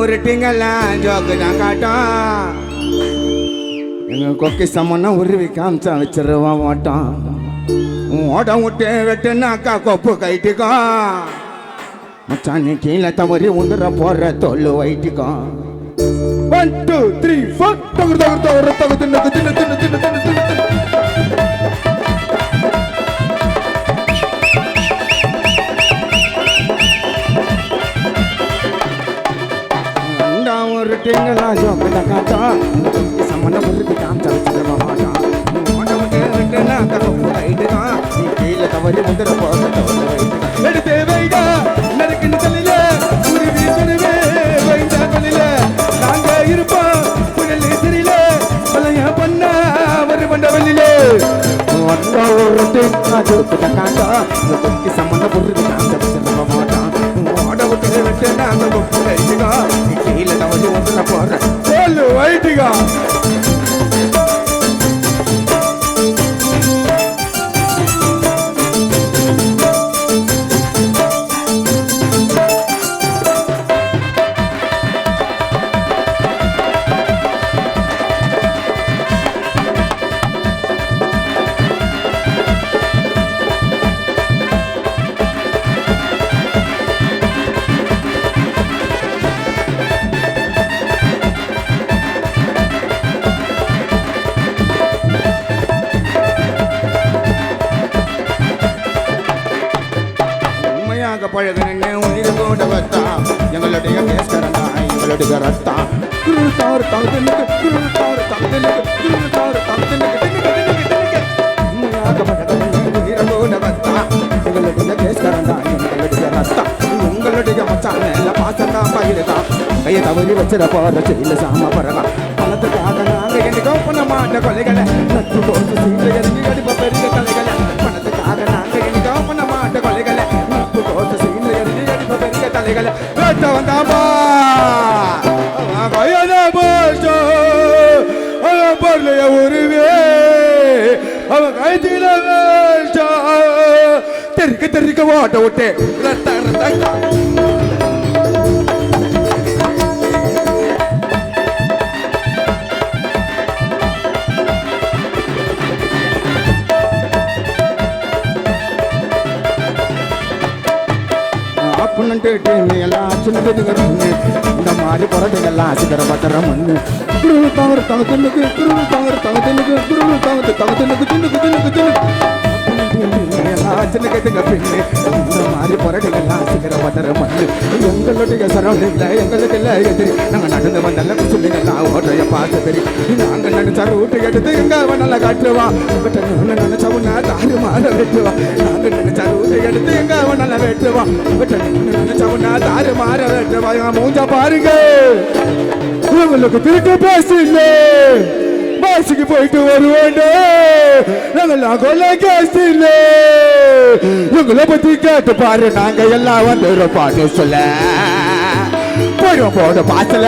உருட்டிங்கெல்லாம் joke தான் காட்டும். எங்க கொக்கி சமன்னா உருவி காமிச்சா வச்சிருவான் ஓட்டம். ஓட விட்டு வெட்டுனாக்கா கொப்பு கைட்டிக்கோ. மச்சானி கீழே தவறி உந்துற போற தொல்லு வைட்டிக்கோ. 1 2 3 4 தகுரு தகுரு தகுரு தகு தின்னு தின்னு தின்னு தின்னு தின்னு தின்னு. உருட்டிங்களா ஜோக்கு தான் காட்டும். சம்மன உருட்டி காமிச்சா வச்சிருவா மாட்டான். ஓட விட்டு வெட்டுனாக்கா கொப்பு கைட்டிக்கோ. நீ கீழே தவறி உந்துற போற தொல்லு வைட்டிக்கோ. எடுத்து வைடா நறுக்குன்னு தலையில உருவி துணுவே வைடா தலையில நாங்க இருப்போம் புயல் எதிரில பழைய பண்ணா ஒரு மண்டவலில. ஒன்றா உருட்டு ஜோக்கு தான் காட்டும். கொக்கி சம்மன உருட்டி காமிச்சா வச்சிருவா மாட்டான். ஓட விட்டு வெட்டுனாக்கா கொப்பு கைட்டிக்கோ. நீ கீழே தவறி உந்துற போற தொல்லு வைட்டிக்கோ. பழகின உயிர் கூட வத்தா எங்களுடைய கேஸ்கரண்டா எங்களுடைய ரத்தா. குருத்தார் தகுதினுக்கு குருத்தார் தகுதினுக்கு குருத்தார் தகுதினுக்கு உயிர் கூட வத்தா எங்களுடைய கேஸ்கரண்டா எங்களுடைய ரத்தா. உங்களுடைய மச்சான் எல்லாம் பாசந்தா பயிர்தா கையை தவறி வச்சிட போற செய்யல சாம பரகா. பணத்துக்காக நாங்க என்னைக்கோ பண்ண மாட்ட கொலைகளை நட்டு போட்டு சீட்டை எதுக்கு கடிப்ப பெரிய தலைகளை. பணத்துக்காக நாங்க என்னைக்கோ பண்ண மாட்ட கொலைகளை நட்டு போட்டு சீட்டை எதுக்கு கடிப்ப பெரிய தலைகளை. வெட்ட வந்தாப்பா கையதா போச்சோ பொருளைய உருவே அவன் கைத்தில வேச்சா தெறிக்க தெறிக்க ஓட்ட விட்டு ரத்த ரத்த. எல்லாம் சின்னதுங்க இந்த மாதிரி குறைஞ்செல்லாம் சிதற பத்திரம் ஒண்ணு. குரு தவறு தகுத்துனுக்கு குரு தவறு தகுத்துனுக்கு குரு தவறு தகுத்துனுக்கு தின்னுக்கு தின்னுக்கு தின்னு எல்லாம் சின்னதுங்க பின்னு இந்த மாதிரி குறைஞ்செல்லாம் சிதற பத்திரம் ஒண்ணு. எங்களுடைய சரௌண்டிங்ல எங்களுக்கு எல்லாம் எதிரி நாங்கள் நடந்து வந்தால சொல்லிங்கெல்லாம் ஓட்டைய பார்த்து தெரி. நாங்கள் நினைச்சா ரூட்டு எடுத்து எங்க நல்லா காட்டுவான். நினைச்சவனா தாரு மாற வெட்டுவான். நாங்கள் நினைச்சா ரூட்டு எடுத்து எங்க நல்லா வெட்டுவான். நினைச்சவனா தாரு மாற வெட்டுவான். மூஞ்சா பாருங்க உங்களுக்கு திருட்டு பேசில்ல பாசிக்கு போயிட்டு வருவோண்டு நாங்கெல்லாம் கொள்ள கேசு இல்ல. உங்களை பத்தி கேட்டு பாரு நாங்க எல்லாம் வந்து பாட்டு சொல்ல போயிடுவோம் போட பாசல.